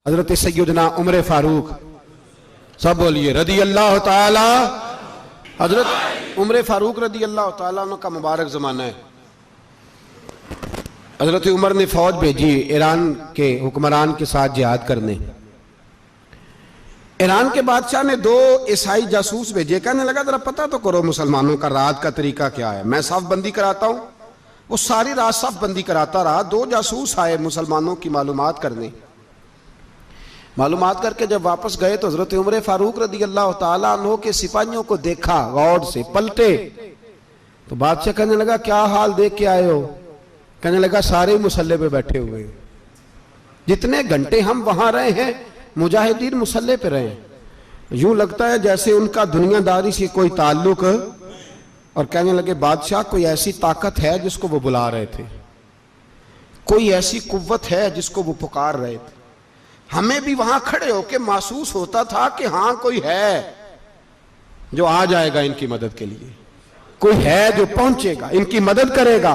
हजरत सैयदना उमर फारूक, सब बोलिए रदी अल्लाह ताला। हजरत उमर फारूक रदी अल्लाह ताला का मुबारक ज़माना है। हजरत उमर ने फौज भेजी ईरान के हुक्मरान के साथ जिहाद करने। ईरान के बादशाह ने 2 ईसाई जासूस भेजे, कहने लगा जरा पता तो करो मुसलमानों का रात का तरीका क्या है, मैं साफ बंदी कराता हूं। वो सारी रात साफ बंदी कराता रहा। 2 जासूस आए मुसलमानों की मालूमात करने। मालूमात करके जब वापस गए तो हजरत उमर फारूक रदी अल्लाह ताला अन्हु के सिपाहियों को देखा, गौर से पलटे तो बादशाह कहने लगा क्या हाल देख के आए हो? कहने लगा सारे मुसल्ले पे बैठे हुए, जितने घंटे हम वहां रहे हैं मुजाहिदीन मुसल्ले पे रहे, यूं लगता है जैसे उनका दुनियादारी से कोई ताल्लुक। और कहने लगे बादशाह कोई ऐसी ताकत है जिसको वो बुला रहे थे, कोई ऐसी कुव्वत है जिसको वो पुकार रहे थे। हमें भी वहां खड़े होकर महसूस होता था कि हाँ कोई है जो आ जाएगा इनकी मदद के लिए, कोई है जो पहुंचेगा इनकी मदद करेगा।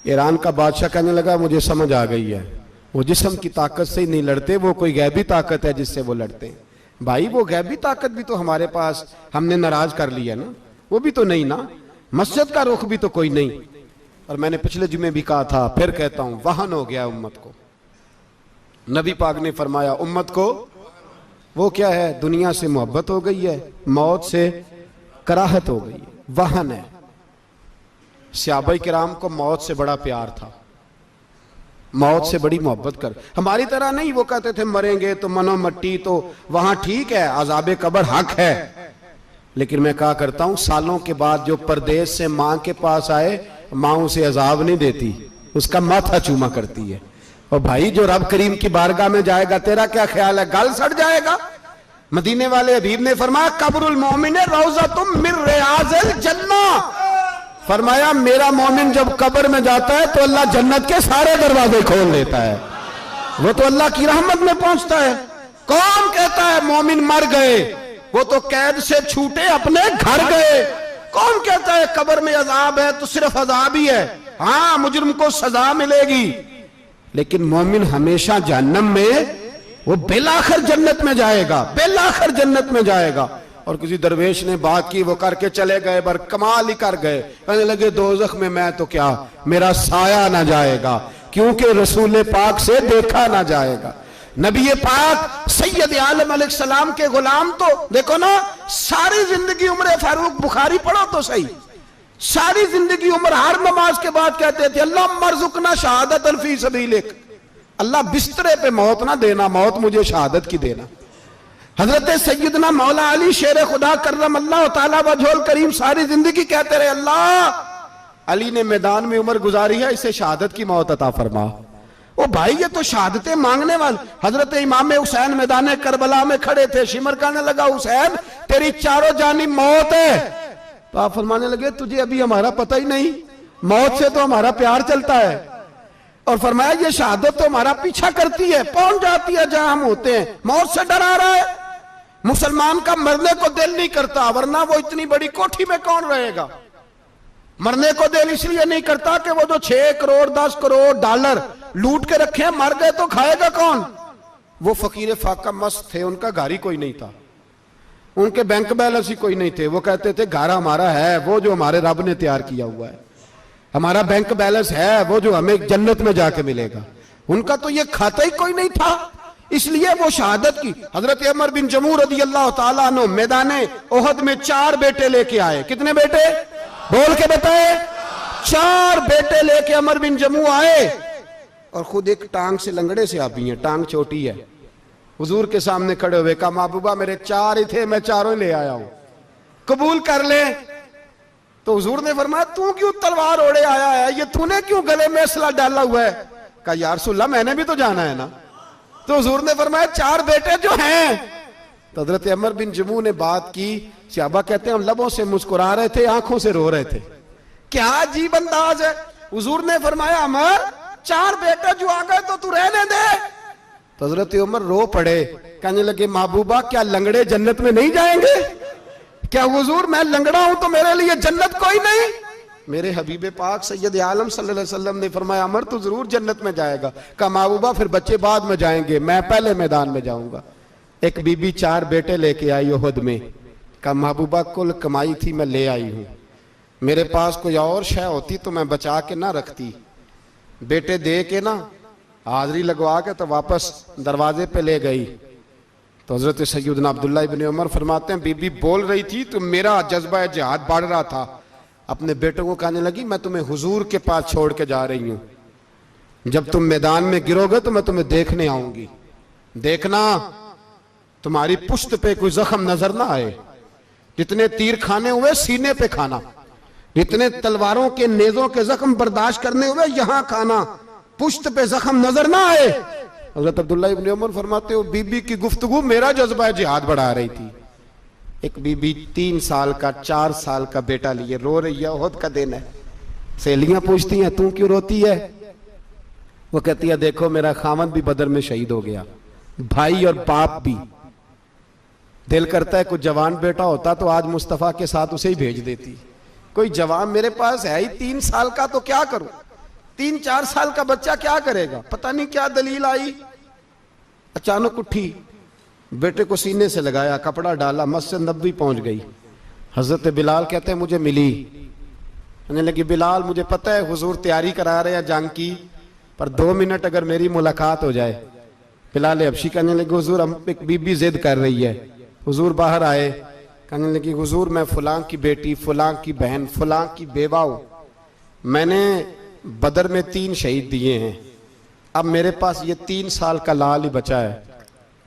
ईरान का बादशाह कहने लगा मुझे समझ आ गई है, वो जिस्म की ताकत से ही नहीं लड़ते, वो कोई गैबी ताकत है जिससे वो लड़ते हैं। भाई वो गैबी ताकत भी तो हमारे पास हमने नाराज कर लिया ना, वो भी तो नहीं ना, मस्जिद का रुख भी तो कोई नहीं। और मैंने पिछले जुमे भी कहा था, फिर कहता हूं, वहन हो गया उम्मत को। नबी पाक ने फरमाया उम्मत को वो क्या है, दुनिया से मोहब्बत हो गई है, मौत से कराहत हो गई है, वहन है। सहाबाए किराम को मौत से बड़ा प्यार था, मौत से बड़ी मोहब्बत कर। हमारी तरह नहीं, वो कहते थे मरेंगे तो मनो मट्टी, तो वहां ठीक है, अजाबे कब्र हक है। लेकिन मैं कहा करता हूं सालों के बाद जो परदेश से मां के पास आए, मां उसे अजाब नहीं देती, उसका माथा चूमा करती है। और भाई जो रब करीम की बारगाह में जाएगा, तेरा क्या ख्याल है, गल सड़ जाएगा? मदीने वाले हबीब ने फरमाया कब्रुल मोमिन रौज़तुम मिन रियाज़िल जन्नह, फरमाया मेरा मोमिन जब कब्र में जाता है तो अल्लाह जन्नत के सारे दरवाजे खोल देता है, वो तो अल्लाह की रहमत में पहुंचता है। कौन कहता है मोमिन मर गए, वो तो कैद से छूटे अपने घर गए। कौन कहता है कब्र में अजाब है तो सिर्फ अजाब ही है, हाँ मुजरिम को सजा मिलेगी, लेकिन मोमिन हमेशा जहन्नम में, वो बेलाखिर जन्नत में जाएगा, बेलाखिर जन्नत में जाएगा। और किसी दरवेश ने बात की, वो करके चले गए, बर कमाल ही कर गए, कहने लगे दोज़ख में मैं तो क्या, मेरा साया ना जाएगा, क्योंकि रसूल पाक से देखा ना जाएगा। नबी पाक सैयद आलम अलैहिस्सलाम के गुलाम तो देखो ना, सारी जिंदगी उम्र फारूक, बुखारी पढ़ो तो सही, सारी जिंदगी उम्र हर नमाज के बाद कहते थे अल्लाह मरजुकना शहादतन फी सबीलिक, अल्लाह बिस्तरे पे मौत ना देना, मौत मुझे शहादत की देना। हजरत सैयदना मौला अली शेर खुदा करम अल्लाह ताला वजहुल करीम सारी जिंदगी कहते रहे अल्लाह अली ने मैदान में उम्र गुजारी है, इसे शहादत की मौत अता फरमा। ओ भाई ये तो शहादतें मांगने वाले। हजरत इमाम हुसैन मैदान करबला में खड़े थे, शिमर कहने लगा हुसैन तेरी चारों जानिब मौत है, तो आप फरमाने लगे तुझे अभी हमारा पता ही नहीं, मौत से तो हमारा प्यार चलता है। और फरमाया ये शहादत तो हमारा पीछा करती है, पहुंच जाती है जहां हम होते हैं, मौत से डरा रहा है। मुसलमान का मरने को दिल नहीं करता, वरना वो इतनी बड़ी कोठी में कौन रहेगा। मरने को दिल इसलिए नहीं करता कि वो जो 6 करोड़ 10 करोड़ डॉलर लूट के रखे, मर गए तो खाएगा कौन। वो फकीर फाका मस्त थे, उनका घर ही कोई नहीं था, उनके बैंक बैलेंस ही कोई नहीं थे। वो कहते थे घर हमारा है वो जो हमारे रब ने तैयार किया हुआ है, हमारा बैंक बैलेंस है वो जो हमें जन्नत में जाके मिलेगा। उनका तो ये खाता ही कोई नहीं था, इसलिए वो शहादत की। हजरत उमर बिन जमू रदी अल्लाह ताला अन्हु मैदाने ओहद में 4 बेटे लेके आए। कितने बेटे बोल के बताए? 4 बेटे लेके उमर बिन जमू आए, और खुद एक टांग से लंगड़े से आप ही हैं, टांग छोटी है। हुजूर के सामने खड़े हुए कहा महबूबा मेरे 4 ही थे, मैं 4 ही ले आया हूं, कबूल कर ले। तो हुजूर ने फरमाया तू क्यों तलवार ओढ़े आया है, ये तूने क्यों गले में असला डाला हुआ है? कहा या रसूलल्लाह मैंने भी तो जाना है ना। तो हुजूर ने फरमाया 4 बेटे जो हैं। तो हजरत उमर बिन जमू ने बात की, सहाबा कहते हैं हम लबों से मुस्कुरा रहे थे, आंखों से रो रहे थे, क्या अजीब अंदाज है। हुजूर ने फरमाया उमर 4 बेटे जो आ गए तो तू रहने दे। तो हजरत उमर रो पड़े, कहने लगे महबूबा क्या लंगड़े जन्नत में नहीं जाएंगे? क्या हुजूर मैं लंगड़ा हूं तो मेरे लिए जन्नत कोई नहीं? मेरे हबीब पाक सैयद आलम सल्लल्लाहु अलैहि वसल्लम ने फरमाया अमर तो जरूर जन्नत में जाएगा। कहा महबूबा फिर बच्चे बाद में जाएंगे, मैं पहले मैदान में जाऊंगा। एक बीबी 4 बेटे लेके आई उहद में। कहा महबूबा कुल कमाई थी मैं ले आई हूं, मेरे पास कोई और शय होती तो मैं बचा के ना रखती। बेटे दे के ना हाजिरी लगवा के तो वापस दरवाजे पे ले गई। तो हजरत सैयदना अब्दुल्लाह इब्न उमर फरमाते हैं बीबी बोल रही थी तो मेरा जज्बा जिहाद बढ़ रहा था। अपने बेटों को कहने लगी मैं तुम्हें हुजूर के पास छोड़ के जा रही हूं, जब तुम मैदान में गिरोगे तो मैं तुम्हें देखने आऊंगी, देखना तुम्हारी पुश्त पे कोई जख्म नजर ना आए। जितने तीर खाने हुए सीने पे खाना, जितने तलवारों के नेजों के जख्म बर्दाश्त करने हुए यहां खाना, पुश्त पे जख्म नजर ना आए। हजरत अब्दुल्लाह इब्न उमर फरमाते हो बीबी की गुफ्तगू मेरा जज्बा जिहाद बढ़ा रही थी। एक बीबी 3 साल का 4 साल का बेटा लिए रो रही है, ओहद का दिन है। सहेलियां पूछती हैं तू क्यों रोती है? वो कहती है देखो मेरा खामद भी बदर में शहीद हो गया, भाई और बाप भी। दिल करता है कोई जवान बेटा होता तो आज मुस्तफा के साथ उसे ही भेज देती। कोई जवान मेरे पास है ही 3 साल का तो क्या करूं, 3-4 साल का बच्चा क्या करेगा? पता नहीं क्या दलील आई, अचानक उठी, बेटे को सीने से लगाया, कपड़ा डाला, मस्जिद नबवी पहुंच गई। हजरत बिलाल कहते हैं मुझे मिली, कहने लगी बिलाल मुझे पता है हुजूर तैयारी करा रहे हैं जंग की, पर 2 मिनट अगर मेरी मुलाकात हो जाए। बिलाल हबशी कहने लगे हुजूर हम एक बीबी जिद कर रही है। हुजूर बाहर आए, कहने लगी हुजूर मैं फलां की बेटी, फलां की बहन, फलां की बेवा हूं, मैंने बदर में 3 शहीद दिए हैं, अब मेरे पास ये 3 साल का लाल ही बचा है,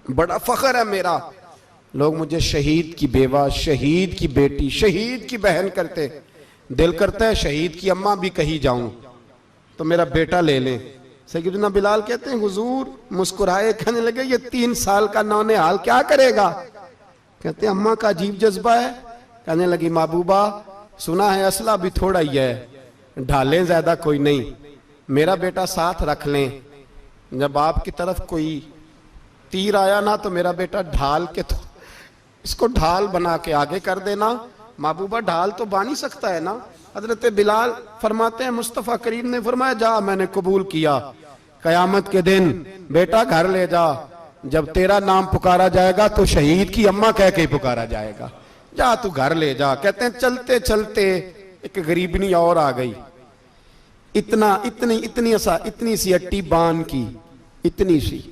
बड़ा फख्र है मेरा। लोग मुझे शहीद की बेवा, शहीद की बेटी, शहीद की बहन करते, दिल करता है शहीद की अम्मा भी कहीं जाऊं तो मेरा बेटा ले लें। सैयदना बिलाल कहते हैं हुजूर मुस्कुराए, कहने लगे ये 3 साल का नौनिहाल क्या करेगा? कहते हैं अम्मा का अजीब जज्बा है। कहने लगी महबूबा सुना है असला भी थोड़ा ही है, ढालें ज्यादा कोई नहीं, मेरा बेटा साथ रख लें, जब आपकी तरफ कोई तीर आया ना तो मेरा बेटा ढाल के तो इसको ढाल बना के आगे कर देना। महबूबा ढाल तो बानी सकता है ना। हजरत बिलाल फरमाते हैं मुस्तफ़ा करीम ने फरमाया जा मैंने कबूल किया, कयामत के दिन बेटा घर ले जा, जब तेरा नाम पुकारा जाएगा तो शहीद की अम्मा कह के पुकारा जाएगा, जा तू घर ले जा। कहते हैं चलते चलते एक गरीबनी और आ गई, इतनी सी अट्टी बान की, इतनी सी।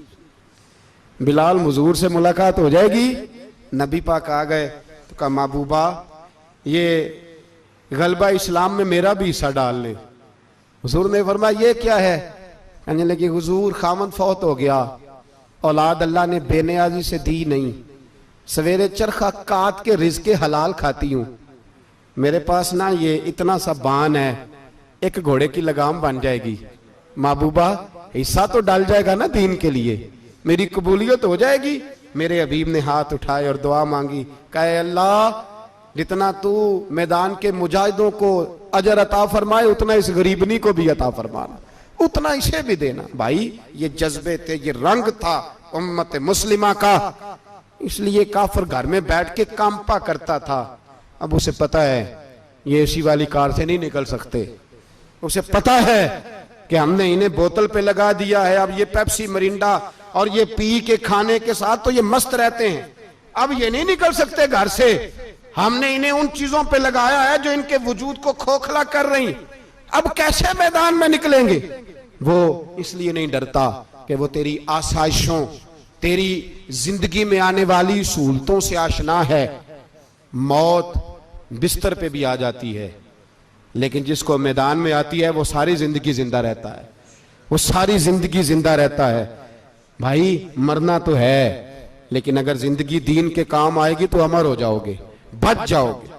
बिलाल हुजूर से मुलाकात हो जाएगी, नबी पाक आ गए तो कहा महबूबा ये गलबा इस्लाम में मेरा भी हिस्सा डाल ले। हुजूर ने फरमाया ये क्या है? कहने लगे हुजूर खामद फौत हो गया, औलाद अल्लाह ने बेनियाजी से दी नहीं, सवेरे चरखा काट के रिज़्क़े हलाल खाती हूं, मेरे पास ना ये इतना सा बान है, एक घोड़े की लगाम बन जाएगी, महबूबा हिस्सा तो डाल जाएगा ना दीन के लिए, मेरी कबूलियत हो जाएगी। मेरे हबीब ने हाथ उठाए और दुआ मांगी, कहे अल्लाह जितना तू मैदान के मुजाहिदों को अजर अता फरमाए उतना इस गरीबनी को भी अता फरमाना, उतना इसे भी देना। भाई ये जज्बे थे, ये रंग था उम्मत मुस्लिमा का, इसलिए काफिर घर में बैठ के कांपा करता था। अब उसे पता है ये एसी वाली कार से नहीं निकल सकते, उसे पता है कि हमने इन्हें बोतल पे लगा दिया है, अब ये पेप्सी मरिंडा और ये पी के खाने के साथ तो ये मस्त रहते हैं, अब ये नहीं निकल सकते घर से, हमने इन्हें उन चीजों पे लगाया है जो इनके वजूद को खोखला कर रही, अब कैसे मैदान में निकलेंगे? वो इसलिए नहीं डरता कि वो तेरी आसाइशों, तेरी जिंदगी में आने वाली सहूलतों से आशना है। मौत बिस्तर पे भी आ जाती है, लेकिन जिसको मैदान में आती है वो सारी जिंदगी जिंदा रहता है, वो सारी जिंदगी जिंदा रहता है। भाई मरना तो है, लेकिन अगर जिंदगी दीन के काम आएगी तो अमर हो जाओगे, बच जाओगे।